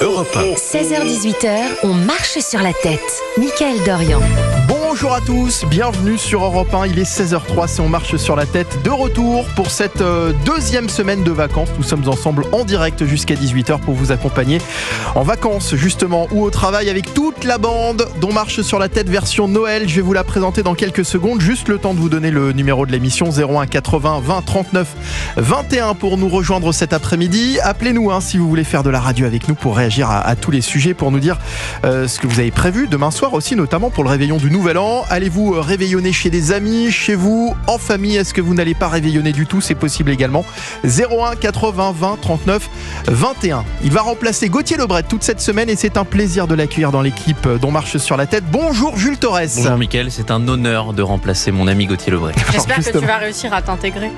Europe 1. 16h-18h, on marche sur la tête. Mickaël Dorian. Bonjour à tous, bienvenue sur Europe 1, il est 16h03, c'est On marche sur la tête, de retour pour cette deuxième semaine de vacances. Nous sommes ensemble en direct jusqu'à 18h pour vous accompagner en vacances justement ou au travail avec toute la bande d'On marche sur la tête version Noël. Je vais vous la présenter dans quelques secondes, juste le temps de vous donner le numéro de l'émission 01 80 20 39 21 pour nous rejoindre cet après-midi. Appelez-nous si vous voulez faire de la radio avec nous pour réagir à tous les sujets, pour nous dire ce que vous avez prévu demain soir aussi, notamment pour le réveillon du Nouvel An. Allez-vous réveillonner chez des amis, chez vous, en famille? Est-ce que vous n'allez pas réveillonner du tout? C'est possible également. 01 80 20 39 21. Il va remplacer Gauthier Lebret toute cette semaine et c'est un plaisir de l'accueillir dans l'équipe d'On marche sur la tête. Bonjour Jules Torres. Bonjour Mickaël, c'est un honneur de remplacer mon ami Gauthier Lebret. J'espère que tu vas réussir à t'intégrer.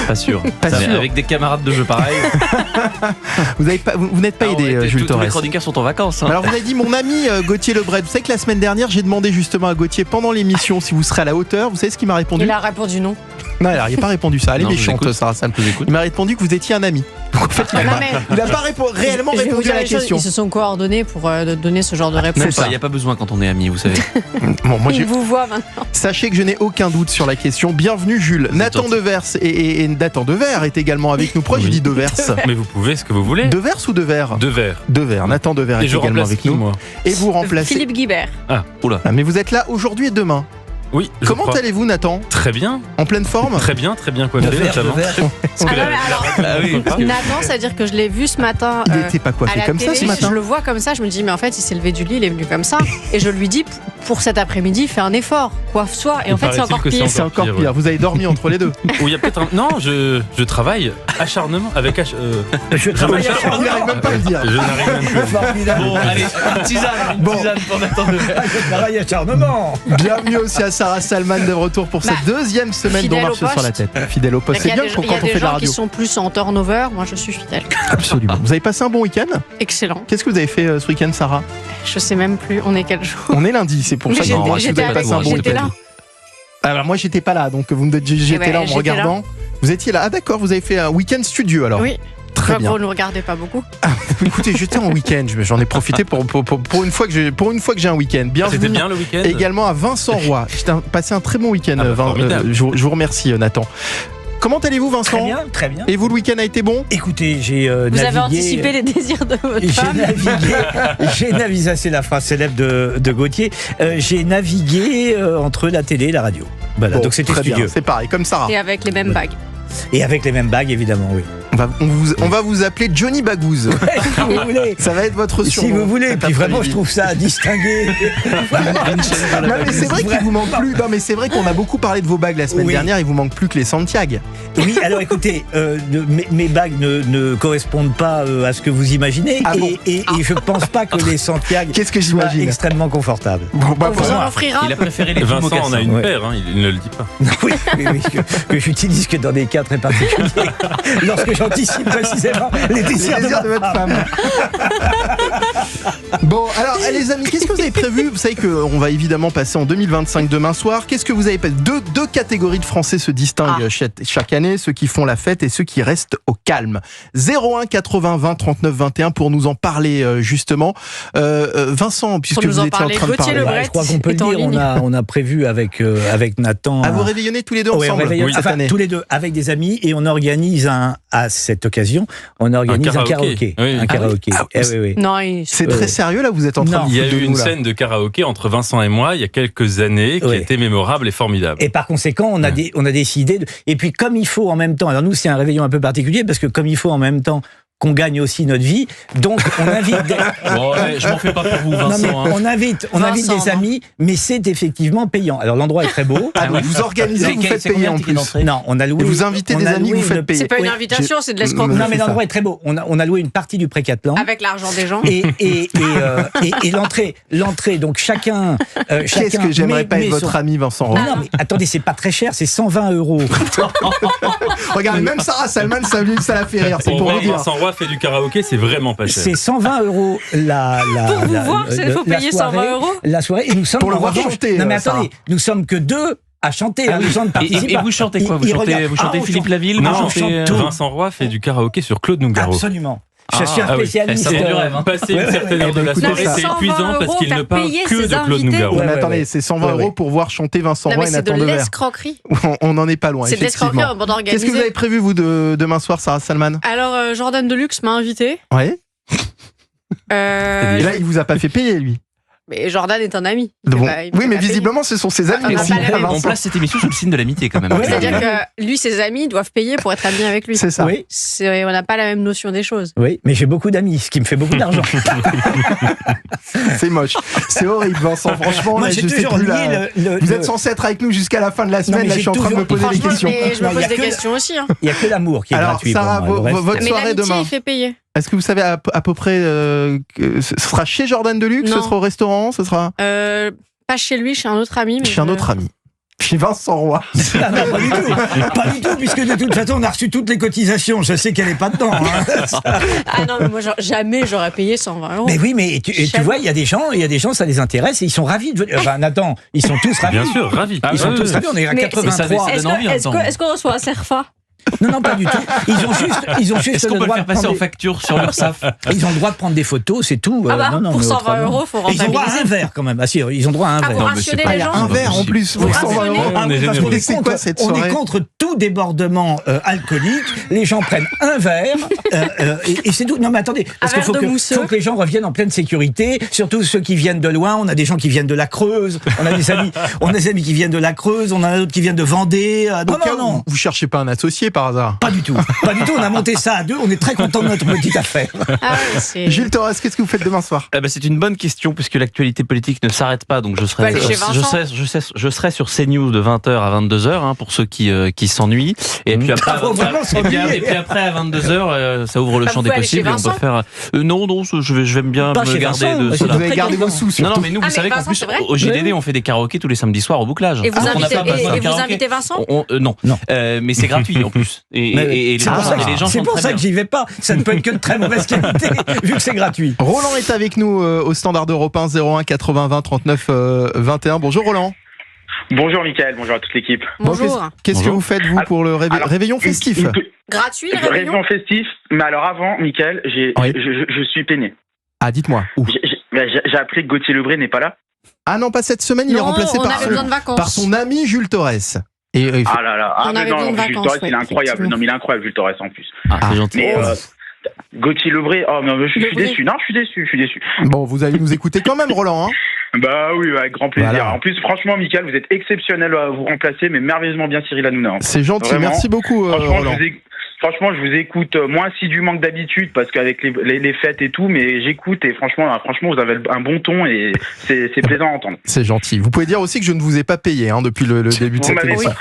Pas sûr. Avec des camarades de jeu pareils. Vous n'êtes pas aidé, Jules Torres. Tous les chroniqueurs sont en vacances. Alors vous avez dit mon ami Gauthier Lebret. Vous savez que la semaine dernière, j'ai demandé justement à Gauthier pendant l'émission si vous serez à la hauteur. Vous savez ce qu'il m'a répondu? Il a répondu non. Non, alors il n'a pas répondu ça. Elle est méchante, Sarah Sam. Il m'a répondu que vous étiez un ami. Donc, en fait, il n'a pas réellement répondu à la question. Ils se sont coordonnés pour donner ce genre de réponse. Il n'y a pas besoin quand on est amis, vous savez. Bon, moi, il vous voit maintenant. Sachez que je n'ai aucun doute sur la question. Bienvenue Jules. Nathan Devers et Nathan Devers est également avec nous. Pourquoi je dis Devers? Mais vous pouvez ce que vous voulez. Devers ou Devers? Devers. Nathan Devers est également avec nous. Moi. Et vous remplacez Philippe Guibert. Mais vous êtes là aujourd'hui et demain. Oui. Comment allez-vous, Nathan? Très bien. En pleine forme? Très bien coiffé notamment. Nathan, ça veut dire que je l'ai vu ce matin. Il n'était pas coiffé comme ça ce matin. Je le vois comme ça, je me dis, mais en fait, il s'est levé du lit, il est venu comme ça. Et je lui dis, pour cet après-midi, fais un effort, coiffe-toi. Et en fait, c'est encore pire. C'est encore pire. Ouais. Vous avez dormi entre les deux? Oui, il y a peut-être un. Non, je travaille acharnement avec Je travaille acharnement. Il n'arrive même pas à le dire. Je n'arrive même pas. Bon, allez, une tisane pour Nathan Devers. Je travaille acharnement. Bienvenue aussi à Sarah Salman de retour pour cette deuxième semaine d'On marche sur la tête. Fidèle au poste. C'est bien quand on fait de la radio. Il y a des gens qui sont plus en turnover. Moi, je suis fidèle. Absolument. Vous avez passé un bon week-end? Excellent. Qu'est-ce que vous avez fait ce week-end, Sarah? Je sais même plus. On est quel jour? On est lundi, c'est pour ça que vous avez passé un bon week-end. Alors moi, j'étais pas là, donc vous me dites j'étais là en me regardant. Vous étiez là. Ah d'accord, vous avez fait un week-end studio alors. Oui. Très bien. Vous ne regardez pas beaucoup. Écoutez, j'étais en week-end, j'en ai profité pour une fois que j'ai un week-end. Bienvenue. C'était bien le week-end. Également à Vincent Roy. J'ai passé un très bon week-end. Je vous remercie, Nathan. Comment allez-vous, Vincent? Très bien. Et vous, le week-end a été bon? Écoutez, j'ai Vous avez anticipé les désirs de votre femme. J'ai navigué, ça c'est la phrase célèbre de Gauthier, j'ai navigué entre la télé et la radio. Voilà, donc c'était studieux. Bien, c'est pareil, comme Sarah. Et avec les mêmes bagues. Et avec les mêmes bagues, évidemment, oui. On va vous appeler Johnny Bagouze. Si vous voulez. Ça va être votre surnom. Si vous voulez. Puis vraiment, je trouve ça distingué. Non, mais c'est vrai qu'il vous manque plus. Non, mais c'est vrai qu'on a beaucoup parlé de vos bagues la semaine dernière. Il vous manque plus que les Santiago. Oui, alors écoutez, mes bagues ne correspondent pas à ce que vous imaginez. Et je pense pas que les Santiago soient extrêmement confortables. Bon, on vous en offrira. Il a préféré les Vincent en a une paire, il ne le dit pas. Oui, que j'utilise que dans des cas très particuliers. Lorsque j'anticipe précisément les désirs de votre femme. Bon, alors les amis, qu'est-ce que vous avez prévu? Vous savez qu'on va évidemment passer en 2025 demain soir. Qu'est-ce que vous avez fait? Deux catégories de Français se distinguent chaque année, ceux qui font la fête et ceux qui restent au calme. 01 80 20 39 21 pour nous en parler justement. Vincent, puisque vous étiez en train de parler. Je crois qu'on peut le dire, on a prévu avec Nathan. À vous réveillonner tous les deux ensemble cette année. Tous les deux avec des amis et on organise à cette occasion, on organise un karaoké. Oui. Un karaoké. Oui. Non, c'est très sérieux là, vous êtes en train de Il y a eu une scène de karaoké entre Vincent et moi il y a quelques années qui a été mémorable et formidable. Et par conséquent, on a décidé et puis comme il faut en même temps, alors nous c'est un réveillon un peu particulier parce que comme il faut en même temps qu'on gagne aussi notre vie, donc on invite je m'en fais pas pour vous, Vincent. Non, mais on invite des amis, mais c'est effectivement payant. Alors l'endroit est très beau. Vous organisez, vous faites payer en plus. Non, on a loué. Et vous invitez des amis, vous faites payer. C'est pas une invitation, c'est de l'escroquerie. Non, mais l'endroit est très beau. On a loué une partie du Pré-Catlan. Avec l'argent des gens. Et l'entrée, donc chacun. Qu'est-ce que j'aimerais pas être votre ami, Vincent Roy. Non, mais attendez, c'est pas très cher, c'est 120 €. Regardez, même Sarah Salman, ça la fait rire. C'est pour vous dire. Vincent Roy fait du karaoké, c'est vraiment pas cher. C'est 120 € Pour vous voir, il faut payer 120 €. La soirée, et nous sommes pour le voir chanter. Non mais attendez, nous sommes que deux à chanter. Et vous chantez quoi? Vous chantez Philippe Laville? Non, Vincent Roy fait du karaoké sur Claude Nougaro. Absolument. Je suis un spécialiste. Ça du rêve. Passer une certaine heure de la soirée, c'est épuisant parce qu'il ne parle que de Claude Nougaro. Mais attendez, c'est 120 € pour voir chanter Vincent Roy et Nathan Dever. C'est de l'escroquerie. On n'en est pas loin, effectivement. C'est de l'escroquerie en bande organisée. Qu'est-ce que vous avez prévu, vous, demain soir, Sarah Salman? Alors, Jordan Deluxe m'a invité. Ouais. Et là, il vous a pas fait payer, lui. Mais Jordan est un ami. Bon. Oui, mais visiblement, ce sont ses amis. On place cette émission sous le signe de l'amitié, quand même. C'est-à-dire que lui, ses amis doivent payer pour être amis avec lui. C'est ça. Oui. On n'a pas la même notion des choses. Oui, mais j'ai beaucoup d'amis, ce qui me fait beaucoup d'argent. C'est moche. C'est horrible, Vincent. Franchement, moi, là, je sais plus. Là, vous êtes censé être avec nous jusqu'à la fin de la semaine. Là, je suis en train de me poser des questions. Je me pose des questions aussi. Il n'y a que l'amour qui est gratuit. Alors, Sarah, votre soirée demain. Il fait payer. Est-ce que vous savez à peu près ce sera chez Jordan Deluxe, ce sera au restaurant, ce sera pas chez lui, chez un autre ami. Chez un autre ami. Chez Vincent Roy. Ah non, pas du tout. Pas du tout, puisque de toute façon, on a reçu toutes les cotisations. Je sais qu'elle n'est pas dedans. Ah non, mais moi, jamais j'aurais payé 120 €. Mais oui, mais tu vois, il y a des gens, ça les intéresse et ils sont ravis de venir. Enfin, Nathan, ils sont tous ravis. Bien sûr, ravis. Ils sont tous ravis, on est à 83. Est-ce qu'on reçoit un CERFA? Non, pas du tout. Ils ont juste Est-ce qu'on peut le faire passer en facture sur l'URSSAF? Ils ont le droit de prendre des photos, c'est tout. Pour 120 €, faut rentabiliser. Ils ont droit à un verre quand même. Ah si, ils ont droit à un verre. Vous rationnez les gens. Un verre en plus pour 120 €. C'est quoi cette soirée? On est contre tout débordement alcoolique. Les gens prennent un verre et c'est tout. Non mais attendez, parce qu'il faut que les gens reviennent en pleine sécurité. Surtout ceux qui viennent de loin. On a des gens qui viennent de la Creuse. On a des amis qui viennent de la Creuse. On en a d'autres qui viennent de Vendée. Non. Vous cherchez pas un associé par hasard? Pas du tout. On a monté ça à deux. On est très content de notre petite affaire. Gilles Torres, qu'est-ce que vous faites demain soir? C'est une bonne question puisque l'actualité politique ne s'arrête pas, donc je serai sur CNews de 20h à 22h pour ceux qui s'ennuient. Et puis après, à 22h, ça ouvre le champ des possibles. Et on peut faire. Non, je vais bien me garder de cela. Vous allez garder vos sous. Non, mais nous, vous savez qu'en plus au GDD, on fait des karaokés tous les samedis soirs au bouclage. Et vous invitez Vincent? Non, mais c'est gratuit en plus. C'est pour ça que j'y vais pas. Ça ne peut être que de très mauvaise qualité, vu que c'est gratuit. Roland est avec nous au standard d'Europe 1 01 80 20 39 21. Bonjour Roland. Bonjour Mickaël, bonjour à toute l'équipe. Bonjour. Qu'est-ce que vous faites vous pour le réveillon festif? Gratuit le réveillon festif, mais alors avant, Mickaël, je suis peiné. Ah, dites-moi. J'ai appris que Gauthier Lebray n'est pas là. Ah non, pas cette semaine, il est remplacé par son ami Jules Torres. Ah là là, Jules Torres, il est incroyable. Non, mais il est incroyable, Jules Torres en plus. C'est gentil. Mais Gauthier Lebray, je suis déçu. Non, je suis déçu. Bon, vous allez nous écouter quand même, Roland. Bah oui, avec grand plaisir. Voilà. En plus, franchement, Mickaël, vous êtes exceptionnel à vous remplacer, mais merveilleusement bien Cyril Hanouna. C'est gentil, vraiment. Merci beaucoup, Roland. Franchement, je vous écoute moins assidûment que d'habitude parce qu'avec les fêtes et tout, mais j'écoute et franchement, vous avez un bon ton et c'est plaisant à entendre. C'est gentil. Vous pouvez dire aussi que je ne vous ai pas payé depuis le début de cette émission.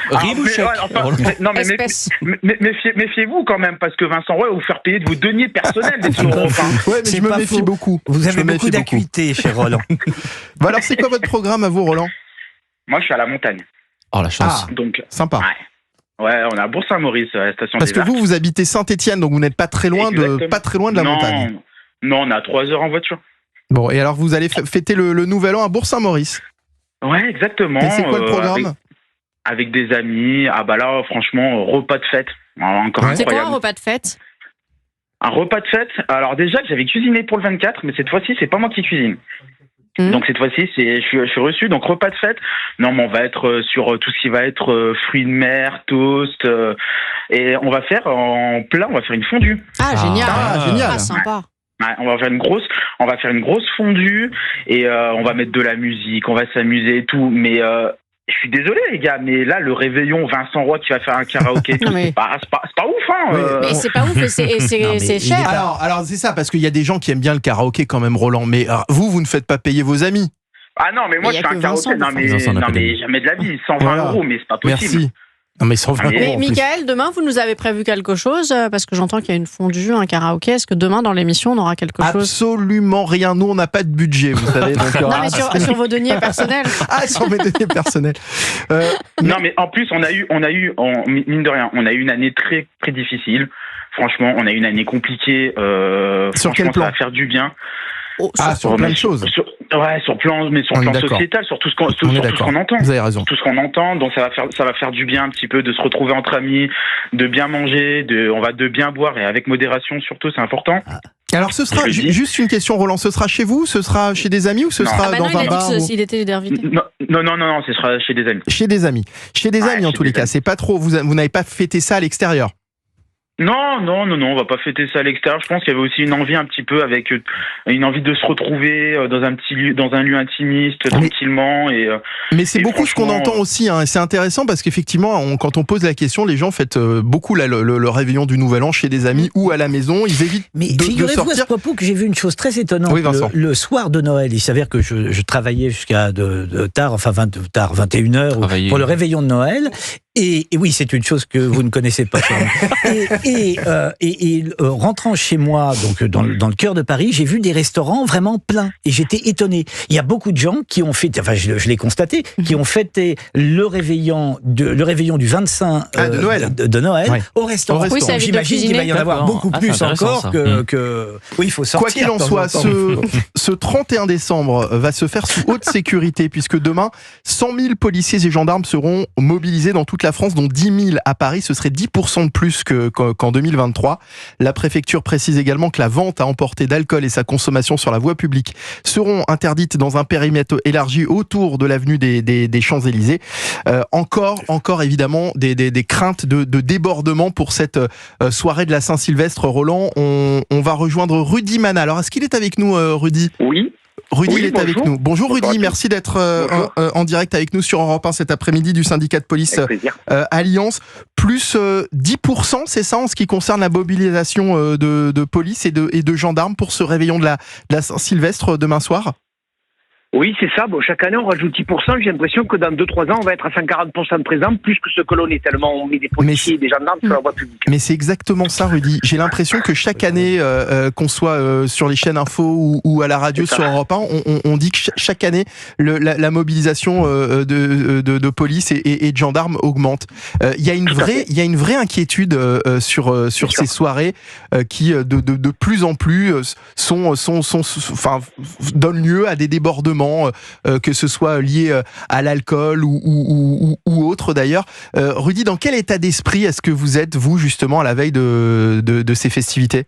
Méfiez-vous quand même parce que Vincent Roy va vous faire payer de vos deniers personnels des euros. Ouais, mais je me méfie beaucoup. Vous avez beaucoup d'acuité chez Roland. Bon, alors, c'est quoi votre programme à vous, Roland? Moi, je suis à la montagne. Oh, la chance. Donc, sympa. Ouais, on est à Bourg-Saint-Maurice, à la station des Arcs. Parce que vous habitez Saint-Étienne, donc vous n'êtes pas très loin de la montagne. Non, on est à 3 heures en voiture. Bon, et alors vous allez fêter le nouvel an à Bourg-Saint-Maurice? Ouais, exactement. Et c'est quoi le programme? Avec des amis. Ah bah là, franchement, repas de fête. Encore incroyable. C'est quoi un repas de fête? Un repas de fête. Alors déjà, j'avais cuisiné pour le 24, mais cette fois-ci, c'est pas moi qui cuisine. Donc cette fois-ci, je suis reçu. Donc repas de fête. Non, mais on va être sur tout ce qui va être fruits de mer, toast, et on va faire en plat. On va faire une fondue. Ah génial. Génial. Sympa. Ouais, on va faire une grosse fondue et on va mettre de la musique. On va s'amuser et tout. Mais je suis désolé les gars, mais là le réveillon, Vincent Roy qui va faire un karaoké, c'est pas ouf. Mais c'est pas ouf, c'est cher. Alors c'est ça, parce qu'il y a des gens qui aiment bien le karaoké quand même, Roland. Mais vous ne faites pas payer vos amis. Ah non, mais moi je fais un karaoké. Non mais jamais de la vie, 120 €, mais c'est pas possible. Merci. Non mais 120 €. Mais Mickaël, demain vous nous avez prévu quelque chose parce que j'entends qu'il y a une fondue, un karaoké. Est-ce que demain dans l'émission on aura quelque chose? Absolument rien. Nous on n'a pas de budget, vous savez. Donc, non mais sur vos deniers personnels. Ah, sur mes deniers personnels. Non mais en plus on a eu mine de rien, on a eu une année très très difficile. Franchement, on a eu une année compliquée. Sur quel plan? Ça va faire du bien. Sur plein de choses. Sur plan sociétal, sur tout ce qu'on entend. Vous avez raison. Tout ce qu'on entend, donc ça va faire du bien un petit peu de se retrouver entre amis, de bien manger, de bien boire et avec modération surtout, c'est important. Alors ce sera, juste une question Roland, ce sera chez vous, ce sera chez des amis ou ce sera dans un bar il était invité. Non, ce sera chez des amis. Chez des amis. Chez des amis en tous les cas, c'est pas trop, vous n'avez pas fêté ça à l'extérieur? Non, on va pas fêter ça à l'extérieur. Je pense qu'il y avait aussi une envie un petit peu avec une envie de se retrouver dans un petit lieu, dans un lieu intimiste, tranquillement. Mais c'est beaucoup ce qu'on entend aussi. Hein. C'est intéressant parce qu'effectivement, quand on pose la question, les gens fêtent beaucoup le réveillon du Nouvel An chez des amis ou à la maison. Ils évitent de sortir. À ce propos que j'ai vu une chose très étonnante. Oui, le soir de Noël, il s'avère que je travaillais jusqu'à tard, 21h pour le réveillon de Noël. Et oui, c'est une chose que vous ne connaissez pas. Rentrant chez moi, donc dans le cœur de Paris, j'ai vu des restaurants vraiment pleins. Et j'étais étonné. Il y a beaucoup de gens qui ont fait, enfin je l'ai constaté, qui ont fêté le réveillon du 25 de Noël au restaurant. Oui, j'imagine qu'il va y en avoir beaucoup plus encore que... Oui, il faut sortir. Quoi qu'il en soit, ce 31 décembre va se faire sous haute sécurité, puisque demain, 100 000 policiers et gendarmes seront mobilisés dans toute la France, dont 10 000 à Paris. Ce serait 10% de plus qu'en 2023. La préfecture précise également que la vente à emporter d'alcool et sa consommation sur la voie publique seront interdites dans un périmètre élargi autour de l'avenue des Champs-Élysées. Encore évidemment des craintes de débordement pour cette soirée de la Saint-Sylvestre. Roland, on va rejoindre Rudy Mana. Alors, est-ce qu'il est avec nous, Rudy ? Oui. Rudy est avec nous. Bonjour Rudy, merci d'être en direct avec nous sur Europe 1 cet après-midi du syndicat de police Alliance. Plus 10%, c'est ça en ce qui concerne la mobilisation de police et de gendarmes pour ce réveillon de la Saint-Sylvestre demain soir ? Oui, c'est ça. Bon, chaque année, on rajoute 10%. J'ai l'impression que dans 2-3 ans, on va être à 140% de présents, plus que ce que l'on est, tellement on met des policiers et des gendarmes sur la voie publique. Mais c'est exactement ça, Rudy. J'ai l'impression que chaque année, qu'on soit sur les chaînes info ou à la radio sur Europe 1, on dit que chaque année, la mobilisation de police et de gendarmes augmente. Il y a une vraie inquiétude sur ces soirées qui, de plus en plus, donnent lieu à des débordements. Que ce soit lié à l'alcool ou autre d'ailleurs. Rudy, dans quel état d'esprit est-ce que vous êtes, vous, justement, à la veille de ces festivités ?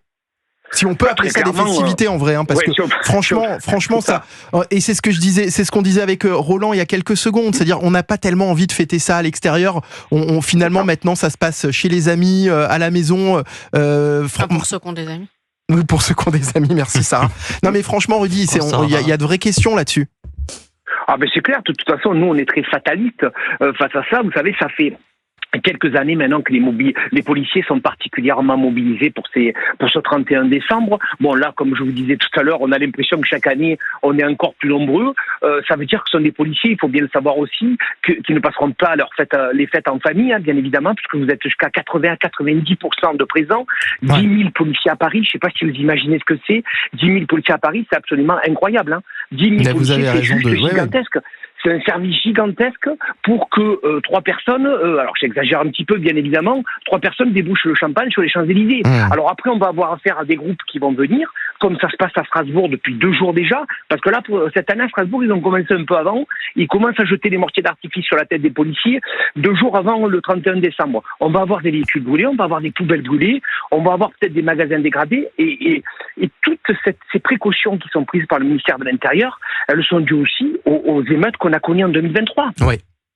Si on peut appeler ça des festivités en vrai, parce que franchement ça, et c'est ce que je disais, c'est ce qu'on disait avec Roland il y a quelques secondes, c'est-à-dire on n'a pas tellement envie de fêter ça à l'extérieur. Finalement maintenant ça se passe chez les amis, à la maison. Pour ceux qui ont des amis. Pour ceux qui ont des amis, merci Sarah. Non mais franchement Rudy, il y a de vraies questions là-dessus. Ah ben c'est clair, de toute façon nous on est très fatalistes face à ça. Vous savez, ça fait quelques années maintenant que les policiers sont particulièrement mobilisés pour ce 31 décembre. Bon là, comme je vous disais tout à l'heure, on a l'impression que chaque année on est encore plus nombreux. Ça veut dire que ce sont des policiers, il faut bien le savoir aussi, qui ne passeront pas les fêtes en famille, hein, bien évidemment, puisque vous êtes jusqu'à 80 à 90% de présents. 10 000 policiers à Paris, je ne sais pas si vous imaginez ce que c'est. 10 000 policiers à Paris, c'est absolument incroyable. Hein. 10 000 policiers, c'est juste gigantesque. C'est un service gigantesque pour que 3 personnes, alors j'exagère un petit peu bien évidemment, 3 personnes débouchent le champagne sur les Champs-Élysées. Alors après on va avoir affaire à des groupes qui vont venir, comme ça se passe à Strasbourg depuis 2 jours déjà, parce que là pour cette année à Strasbourg ils ont commencé un peu avant, ils commencent à jeter des mortiers d'artifice sur la tête des policiers 2 jours avant le 31 décembre. On va avoir des véhicules brûlés, on va avoir des poubelles brûlées, on va avoir peut-être des magasins dégradés et toutes ces précautions qui sont prises par le ministère de l'Intérieur, elles sont dues aussi aux émeutes qu'on a connues en 2023. Oui.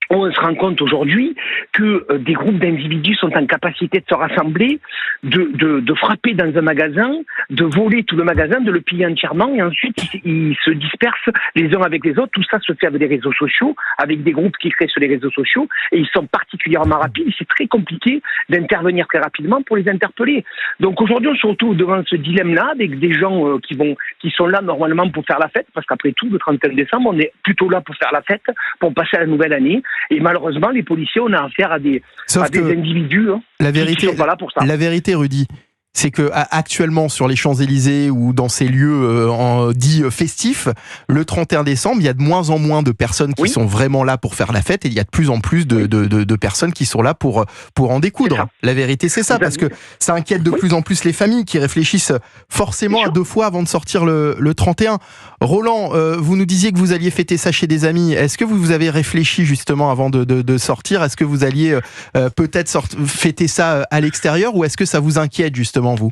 On se rend compte aujourd'hui que des groupes d'individus sont en capacité de se rassembler, de frapper dans un magasin, de voler tout le magasin, de le piller entièrement, et ensuite ils se dispersent les uns avec les autres. Tout ça se fait avec des réseaux sociaux, avec des groupes qui créent sur les réseaux sociaux, et ils sont particulièrement rapides. C'est très compliqué d'intervenir très rapidement pour les interpeller. Donc aujourd'hui, on se retrouve devant ce dilemme-là, avec des gens qui sont là normalement pour faire la fête, parce qu'après tout, le 31 décembre, on est plutôt là pour faire la fête, pour passer à la nouvelle année. Et malheureusement, les policiers, on a affaire à des individus qui sont pas là pour ça. La vérité, Rudy, c'est que actuellement sur les Champs-Élysées ou dans ces lieux dits festifs, le 31 décembre, il y a de moins en moins de personnes qui sont vraiment là pour faire la fête, et il y a de plus en plus de personnes qui sont là pour en découdre. La vérité, c'est ça, parce que ça inquiète de plus en plus les familles qui réfléchissent forcément à 2 fois avant de sortir le 31. Roland, vous nous disiez que vous alliez fêter ça chez des amis. Est-ce que vous avez réfléchi justement avant de sortir? Est-ce que vous alliez peut-être fêter ça à l'extérieur, ou est-ce que ça vous inquiète justement, vous?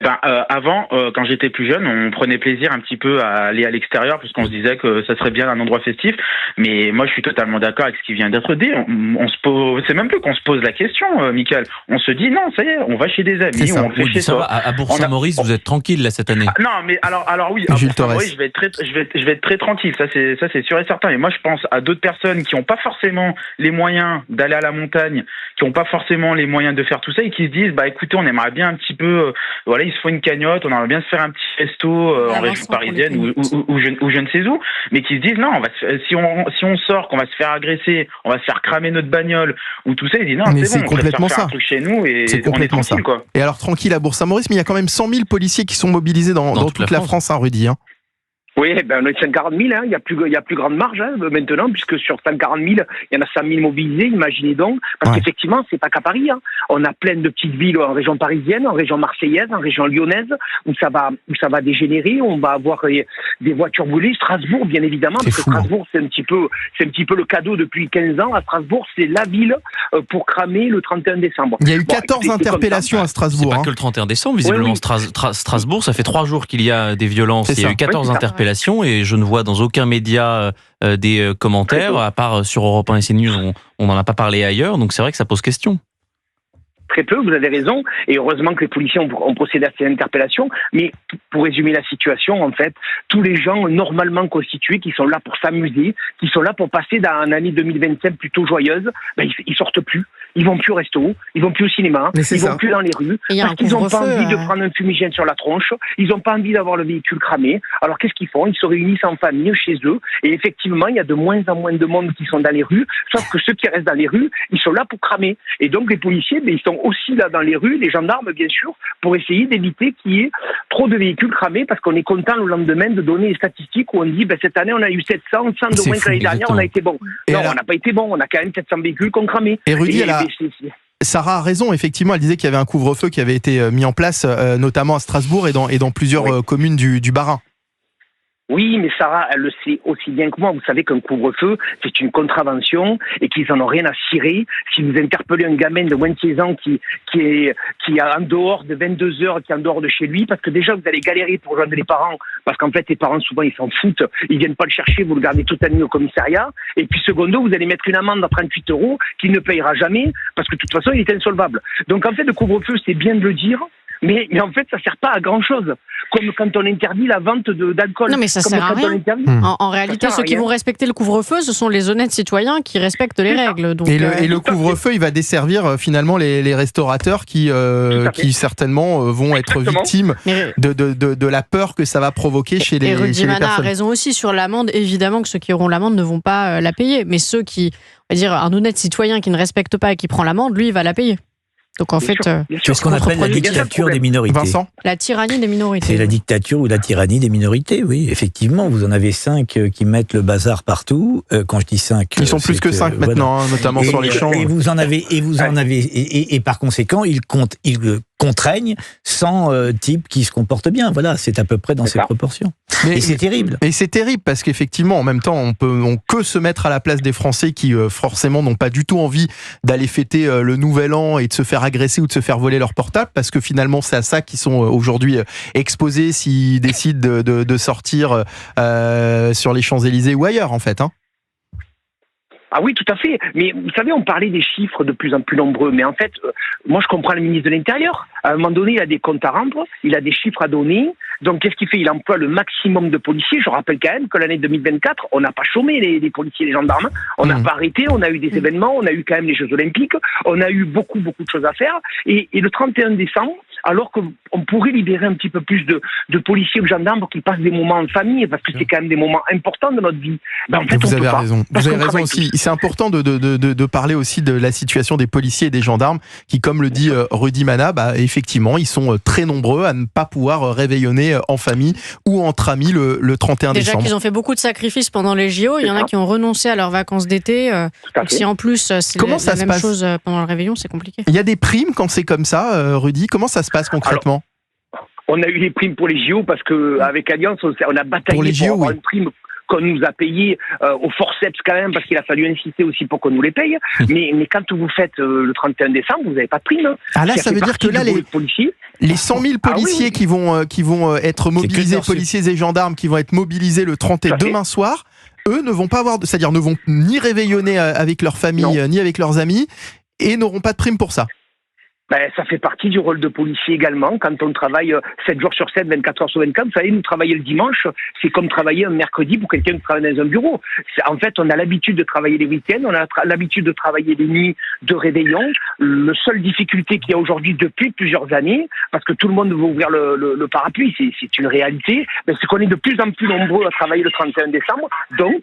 Avant, quand j'étais plus jeune, on prenait plaisir un petit peu à aller à l'extérieur puisqu'on se disait que ça serait bien un endroit festif. Mais moi, je suis totalement d'accord avec ce qui vient d'être dit. On se pose, c'est même plus qu'on se pose la question, Mickaël. On se dit non, ça y est, on va chez des amis, on le fait chez soi. À Bourg-Saint-Maurice, vous êtes tranquille là cette année. Non, mais alors oui, à Bourg-Saint-Maurice, je vais être très tranquille. Ça c'est sûr et certain. Et moi, je pense à d'autres personnes qui n'ont pas forcément les moyens d'aller à la montagne, qui n'ont pas forcément les moyens de faire tout ça et qui se disent, écoutez, on aimerait bien un petit peu, ils se font une cagnotte, on aimerait bien se faire un petit resto en région parisienne ou je ne sais où, mais qui se disent non, si on sort, qu'on va se faire agresser, on va se faire cramer notre bagnole ou tout ça, ils disent non, c'est bon, complètement on préfère faire un truc chez nous et c'est complètement ça. Quoi. Et alors tranquille à Bourg-Saint-Maurice, mais il y a quand même 100 000 policiers qui sont mobilisés dans toute la France, hein, Rudy. Oui, on est 140 000, il y a plus grande marge maintenant, puisque sur 140 000, il y en a 100 000 mobilisés, imaginez donc, parce qu'effectivement, c'est pas qu'à Paris. On a plein de petites villes en région parisienne, en région marseillaise, en région lyonnaise, où ça va dégénérer, on va avoir des voitures brûlées. Strasbourg, bien évidemment, parce que Strasbourg, c'est un petit peu le cadeau depuis 15 ans. À Strasbourg, c'est la ville pour cramer le 31 décembre. Il y a eu 14 interpellations à Strasbourg. C'est pas que le 31 décembre, visiblement. Strasbourg, ça fait 3 jours qu'il y a des violences. Il y a eu 14 interpellations. Et je ne vois dans aucun média des commentaires, à part sur Europe 1 et CNews, on n'en a pas parlé ailleurs, donc c'est vrai que ça pose question. Très peu, vous avez raison, et heureusement que les policiers ont procédé à ces interpellations, mais pour résumer la situation, en fait, tous les gens normalement constitués qui sont là pour s'amuser, qui sont là pour passer dans une année 2025 plutôt joyeuse, ils sortent plus, ils vont plus au resto, ils vont plus au cinéma, ils vont plus dans les rues, parce qu'ils n'ont pas envie de prendre un fumigène sur la tronche, ils n'ont pas envie d'avoir le véhicule cramé, alors qu'est-ce qu'ils font? Ils se réunissent en famille, chez eux, et effectivement, il y a de moins en moins de monde qui sont dans les rues, sauf que ceux qui restent dans les rues, ils sont là pour cramer, et donc les policiers, ils sont aussi là dans les rues, les gendarmes bien sûr, pour essayer d'éviter qu'il y ait trop de véhicules cramés, parce qu'on est content le lendemain de donner les statistiques où on dit cette année on a eu 700, 100 de moins que l'année dernière, on a été bon. Non, on n'a pas été bon, on a quand même 700 véhicules qu'on cramé. Et Rudy, Sarah a raison, effectivement, elle disait qu'il y avait un couvre-feu qui avait été mis en place, notamment à Strasbourg et dans plusieurs communes du Bas-Rhin. Oui, mais Sarah, elle le sait aussi bien que moi. Vous savez qu'un couvre-feu, c'est une contravention et qu'ils en ont rien à cirer. Si vous interpellez un gamin de moins de 16 ans qui est en dehors de 22 heures, qui est en dehors de chez lui, parce que déjà, vous allez galérer pour rejoindre les parents, parce qu'en fait, les parents, souvent, ils s'en foutent. Ils viennent pas le chercher, vous le gardez toute la nuit au commissariat. Et puis, secondo, vous allez mettre une amende à 38 € qu'il ne payera jamais, parce que de toute façon, il est insolvable. Donc, en fait, le couvre-feu, c'est bien de le dire. Mais en fait, ça sert pas à grand chose. Comme quand on interdit la vente d'alcool. Non, mais ça sert à rien. En réalité, ceux qui vont respecter le couvre-feu, ce sont les honnêtes citoyens qui respectent les règles. Donc, et le couvre-feu, il va desservir finalement les restaurateurs qui certainement vont être victimes de la peur que ça va provoquer chez les personnes. Et Rudy Mana a raison aussi sur l'amende. Évidemment que ceux qui auront l'amende ne vont pas la payer. Mais ceux qui, on va dire, un honnête citoyen qui ne respecte pas et qui prend l'amende, lui, il va la payer. Donc en fait, c'est ce qu'on appelle la dictature des minorités. Vincent ? La tyrannie des minorités. C'est la dictature ou la tyrannie des minorités, oui. Effectivement, vous en avez 5 qui mettent le bazar partout. Quand je dis 5, ils sont plus que 5 maintenant, notamment sur les champs. Et vous en avez, et par conséquent, ils contraignent 100 types qui se comportent bien. Voilà, c'est à peu près dans ces proportions. Et c'est terrible. Et c'est terrible parce qu'effectivement, en même temps, on peut se mettre à la place des Français qui forcément n'ont pas du tout envie d'aller fêter le Nouvel An et de se faire agresser ou de se faire voler leur portable, parce que finalement, c'est à ça qu'ils sont aujourd'hui exposés s'ils décident de sortir sur les Champs-Élysées ou ailleurs, en fait. Ah oui, tout à fait. Mais vous savez, on parlait des chiffres de plus en plus nombreux. Mais en fait, moi, je comprends le ministre de l'Intérieur. À un moment donné, il a des comptes à rendre, il a des chiffres à donner. Donc, qu'est-ce qu'il fait? Il emploie le maximum de policiers. Je rappelle quand même que l'année 2024, on n'a pas chômé les policiers et les gendarmes. On n'a pas arrêté. On a eu des événements. On a eu quand même les Jeux Olympiques. On a eu beaucoup de choses à faire. Et le 31 décembre, alors qu'on pourrait libérer un petit peu plus de policiers ou de gendarmes pour qu'ils passent des moments en famille, parce que c'est quand même des moments importants de notre vie. En fait, vous avez raison. Vous avez raison aussi. C'est important de parler aussi de la situation des policiers et des gendarmes qui, comme le dit Rudy Mana, effectivement, ils sont très nombreux à ne pas pouvoir réveillonner en famille ou entre amis le 31 décembre. Déjà qu'ils ont fait beaucoup de sacrifices pendant les JO, il y en a qui ont renoncé à leurs vacances d'été. Donc si en plus c'est la même chose pendant le réveillon, c'est compliqué. Il y a des primes quand c'est comme ça, Rudy. Comment ça se passe concrètement? On a eu les primes pour les JO parce qu'avec Alliance, on a bataillé pour avoir une prime qu'on nous a payés au forceps quand même, parce qu'il a fallu insister aussi pour qu'on nous les paye. Mais quand vous faites le 31 décembre, vous n'avez pas de prime. Ah là, ça veut dire que là, les 100 000 policiers qui vont être mobilisés, policiers et gendarmes qui vont être mobilisés le 31 demain soir, eux ne vont pas avoir, c'est-à-dire ne vont ni réveillonner avec leur famille, ni avec leurs amis, et n'auront pas de prime pour ça. Ça fait partie du rôle de policier également. Quand on travaille 7 jours sur 7, 24 heures sur 24, vous savez, nous travailler le dimanche, c'est comme travailler un mercredi pour quelqu'un qui travaille dans un bureau. En fait, on a l'habitude de travailler les week-ends, on a l'habitude de travailler les nuits de réveillon. La seule difficulté qu'il y a aujourd'hui depuis plusieurs années, parce que tout le monde veut ouvrir le parapluie, c'est une réalité, c'est qu'on est de plus en plus nombreux à travailler le 31 décembre. Donc,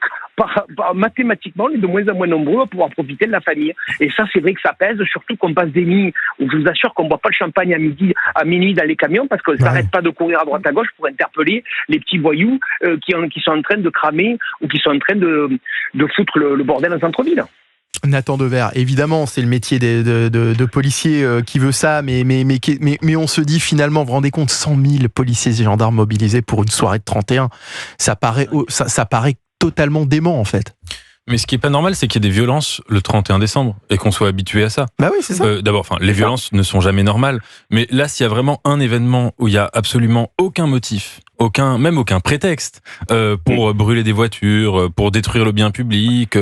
mathématiquement, on est de moins en moins nombreux à pouvoir profiter de la famille. Et ça, c'est vrai que ça pèse, surtout qu'on passe des nuits où je vous assure qu'on ne boit pas le champagne à minuit dans les camions parce qu'on ne s'arrête pas de courir à droite à gauche pour interpeller les petits voyous qui sont en train de cramer ou qui sont en train de foutre le bordel en centre-ville. Nathan Dever, évidemment, c'est le métier de policier qui veut ça, mais on se dit finalement, vous vous rendez compte, 100 000 policiers et gendarmes mobilisés pour une soirée de 31, ça paraît totalement dément en fait. Mais ce qui est pas normal, c'est qu'il y ait des violences le 31 décembre et qu'on soit habitué à ça. Bah oui, c'est ça. D'abord, les violences ne sont jamais normales. Mais là, s'il y a vraiment un événement où il y a absolument aucun motif, même aucun prétexte pour brûler des voitures, pour détruire le bien public,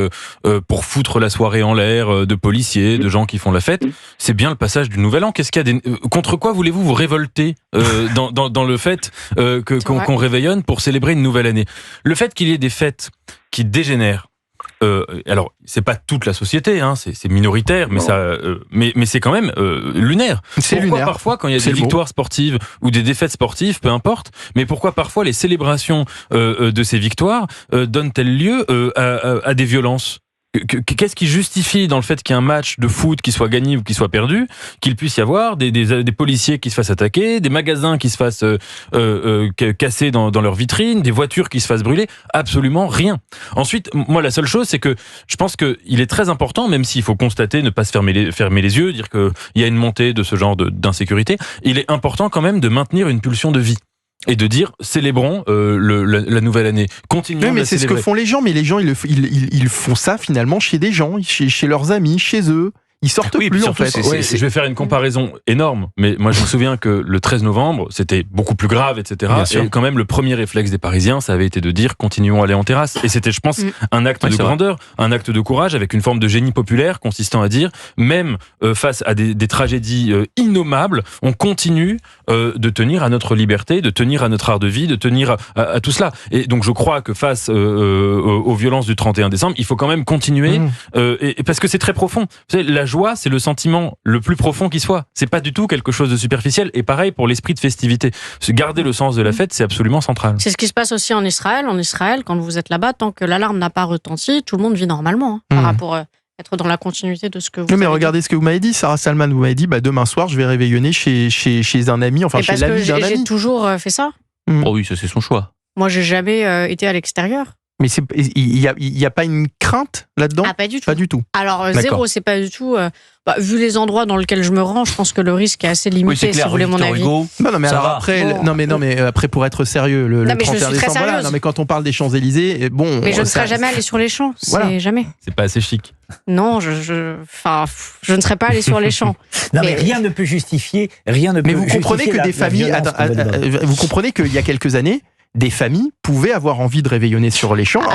pour foutre la soirée en l'air de policiers, de gens qui font la fête, c'est bien le passage du Nouvel An. Qu'est-ce qu'il y a contre quoi voulez-vous vous révolter dans le fait qu'on réveillonne pour célébrer une nouvelle année? Le fait qu'il y ait des fêtes qui dégénèrent. Alors, c'est pas toute la société, c'est minoritaire, mais c'est quand même lunaire. C'est lunaire. Parfois, quand il y a des victoires sportives ou des défaites sportives, peu importe, mais pourquoi parfois les célébrations de ces victoires donnent-elles lieu à des violences? Qu'est-ce qui justifie dans le fait qu'il y ait un match de foot qui soit gagné ou qui soit perdu, qu'il puisse y avoir des policiers qui se fassent attaquer, des magasins qui se fassent casser dans leurs vitrines, des voitures qui se fassent brûler? Absolument rien. Ensuite, moi, la seule chose, c'est que je pense qu'il est très important, même s'il faut constater, ne pas se fermer les yeux, dire qu'il y a une montée de ce genre d'insécurité, il est important quand même de maintenir une pulsion de vie. Et de dire, célébrons la nouvelle année. Continuons. Oui, mais c'est ce que font les gens. Mais les gens, ils font ça finalement chez des gens, chez leurs amis, chez eux. Ils sortent plus en fait. Je vais faire une comparaison énorme, mais moi je me souviens que le 13 novembre, c'était beaucoup plus grave, etc. Et quand même, le premier réflexe des Parisiens, ça avait été de dire continuons à aller en terrasse. Et c'était, je pense, un acte de grandeur, un acte de courage, avec une forme de génie populaire consistant à dire, même face à des tragédies innommables, on continue de tenir à notre liberté, de tenir à notre art de vie, de tenir à tout cela. Et donc je crois que face aux violences du 31 décembre, il faut quand même continuer, et parce que c'est très profond. Vous savez, la joie, c'est le sentiment le plus profond qui soit. C'est pas du tout quelque chose de superficiel. Et pareil pour l'esprit de festivité. Garder le sens de la fête, c'est absolument central. C'est ce qui se passe aussi en Israël. En Israël, quand vous êtes là-bas, tant que l'alarme n'a pas retenti, tout le monde vit normalement par rapport à être dans la continuité de ce que vous avez regardez dit. Ce que vous m'avez dit, Sarah Salman, vous m'avez dit, demain soir, je vais réveillonner chez un ami, enfin chez l'ami d'un ami. J'ai toujours fait ça. Oh oui, ça c'est son choix. Moi, j'ai jamais été à l'extérieur. Mais il y a pas une crainte là-dedans? Ah, pas du tout. Pas du tout. Alors, zéro, c'est pas du tout. Vu les endroits dans lesquels je me rends, je pense que le risque est assez limité, clair, si vous voulez mon avis. Non, mais alors après, après, pour être sérieux, le 31 décembre, voilà. Non, mais quand on parle des Champs-Élysées, Mais je ne serais jamais allé sur les champs. Jamais. C'est pas assez chic. Non, je ne serais pas allé sur les champs. Non, mais rien ne peut justifier. Mais vous comprenez que des familles. Vous comprenez qu'il y a quelques années, des familles pouvaient avoir envie de réveillonner sur les champs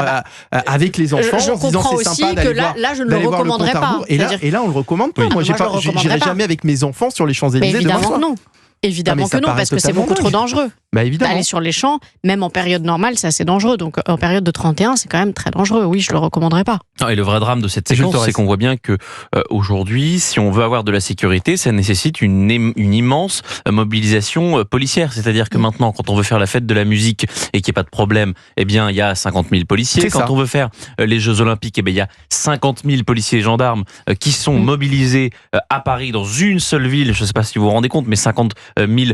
avec les enfants. Je comprends aussi que là, je ne le recommanderais pas. Et là, on le recommande pas. Moi, j'irai jamais avec mes enfants sur les Champs-Élysées demain soir. Non. Évidemment que non, parce que c'est beaucoup trop dangereux. Évidemment. Aller sur les champs, même en période normale, c'est assez dangereux. Donc en période de 31, c'est quand même très dangereux. Oui, je le recommanderais pas. Et le vrai drame de cette séquence, c'est qu'on voit bien que aujourd'hui, si on veut avoir de la sécurité, ça nécessite une immense mobilisation policière. C'est-à-dire que maintenant, quand on veut faire la fête de la musique et qu'il n'y ait pas de problème, eh bien, il y a 50 000 policiers. Quand on veut faire les Jeux Olympiques, eh bien, il y a 50 000 policiers et gendarmes qui sont mobilisés à Paris dans une seule ville. Je ne sais pas si vous vous rendez compte, mais 50 000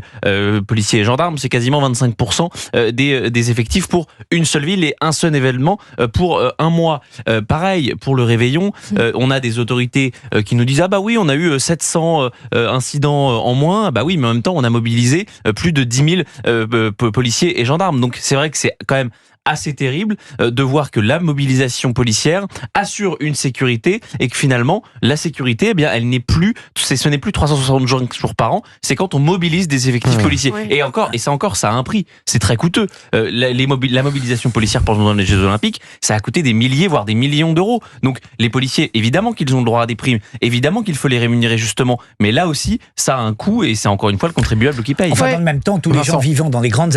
policiers et gendarmes, c'est quasiment 25% des effectifs pour une seule ville et un seul événement pour un mois. Pareil, pour le réveillon, on a des autorités qui nous disent « Ah bah oui, on a eu 700 incidents en moins. » Bah oui, mais en même temps, on a mobilisé plus de 10 000 policiers et gendarmes. Donc c'est vrai que c'est quand même assez terrible de voir que la mobilisation policière assure une sécurité et que finalement la sécurité, eh bien, elle n'est plus, ce n'est plus 360 jours par an, c'est quand on mobilise des effectifs policiers. Oui. Et ça a un prix, c'est très coûteux. La mobilisation policière pendant les Jeux Olympiques, ça a coûté des milliers voire des millions d'euros. Donc les policiers, évidemment qu'ils ont le droit à des primes, évidemment qu'il faut les rémunérer justement, mais là aussi ça a un coût et c'est encore une fois le contribuable qui paye. Enfin, dans le même temps, tous les gens vivant dans les grandes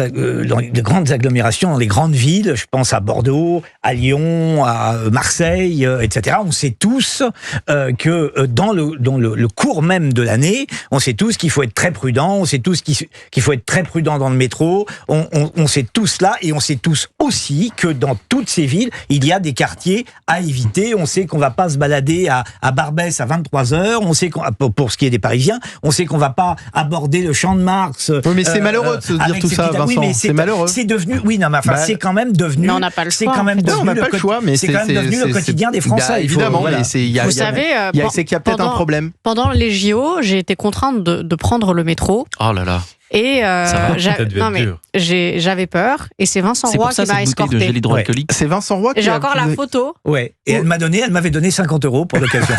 agglomérations, dans les grandes villes, je pense à Bordeaux, à Lyon, à Marseille, etc. On sait tous que dans le cours même de l'année, on sait tous qu'il faut être très prudent, on sait tous qu'il faut être très prudent dans le métro, on sait tous là, et on sait tous aussi que dans toutes ces villes, il y a des quartiers à éviter. On sait qu'on va pas se balader à Barbès à 23h, on sait pour ce qui est des Parisiens, on sait qu'on va pas aborder le Champ de Mars. Oui, mais c'est malheureux de se dire tout ça, Vincent. Oui, mais c'est malheureux. C'est devenu, oui, non, mais enfin, c'est quand même devenu. Mais on n'a pas le choix. C'est quand même devenu le quotidien des Français. Évidemment, voilà. Vous savez, c'est qu'il y a peut-être un problème. Pendant les JO, j'ai été contrainte de prendre le métro. Oh là là. Et j'avais peur, et c'est Vincent Roy qui m'a escorté. De gel hydroalcoolique. C'est Vincent Roy qui j'ai encore la photo. Ouais. Et elle m'avait donné 50 € pour l'occasion.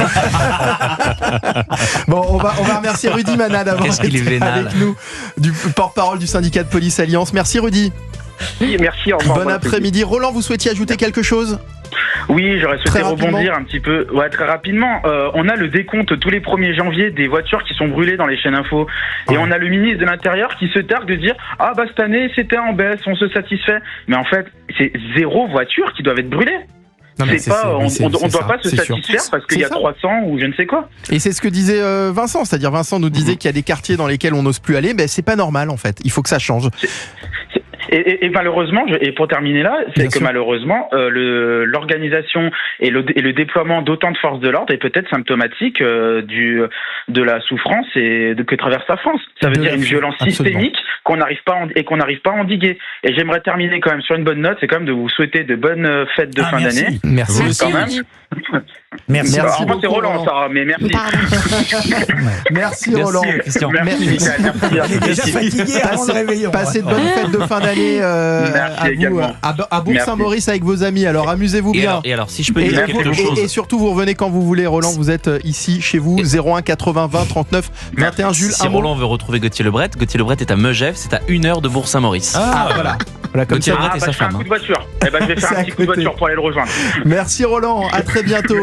Bon, on va remercier Rudy Mana d'avoir été avec nous, du porte-parole du syndicat de police Alliance. Merci Rudy. Oui, merci. Au revoir. Bon après-midi. Roland, vous souhaitiez ajouter quelque chose ? Oui, j'aurais souhaité rebondir un petit peu. Ouais, très rapidement. On a le décompte tous les 1er janvier des voitures qui sont brûlées dans les chaînes info. Et on a le ministre de l'Intérieur qui se targue de dire « Ah bah cette année, c'était en baisse, on se satisfait. » Mais en fait, c'est 0 voitures qui doivent être brûlées. On ne doit pas se satisfaire parce qu'il y a 300 ou je ne sais quoi. Et c'est ce que disait Vincent. C'est-à-dire Vincent nous disait qu'il y a des quartiers dans lesquels on n'ose plus aller. Ben, c'est pas normal en fait. Il faut que ça change. Et malheureusement, et pour terminer là, c'est que malheureusement, l'organisation et le déploiement d'autant de forces de l'ordre est peut-être symptomatique de la souffrance que traverse la France. Ça veut dire une violence systémique qu'on n'arrive pas à endiguer. Et j'aimerais terminer quand même sur une bonne note, c'est quand même de vous souhaiter de bonnes fêtes de fin d'année. Merci. Quand même. Merci. Moi c'est Roland, Sarah, mais merci. Merci Roland. Merci Michael. Il est déjà fatigué avant le réveillon. Passez de bonnes fêtes de fin d'année à vous, à Bourg-Saint-Maurice avec vos amis. Alors amusez-vous bien. Et alors si je peux dire quelque chose. Et surtout vous revenez quand vous voulez, Roland. Vous êtes ici chez vous. 01 80 20 39 21. Jules. Si Roland veut retrouver Gauthier Lebret est à Megève, c'est à 1 heure de Bourg-Saint-Maurice. Voilà. Comme Gauthier Lebret et sa femme. Je vais faire un coup de voiture. Je vais faire un petit coup de voiture pour aller le rejoindre. Merci Roland. À très bientôt.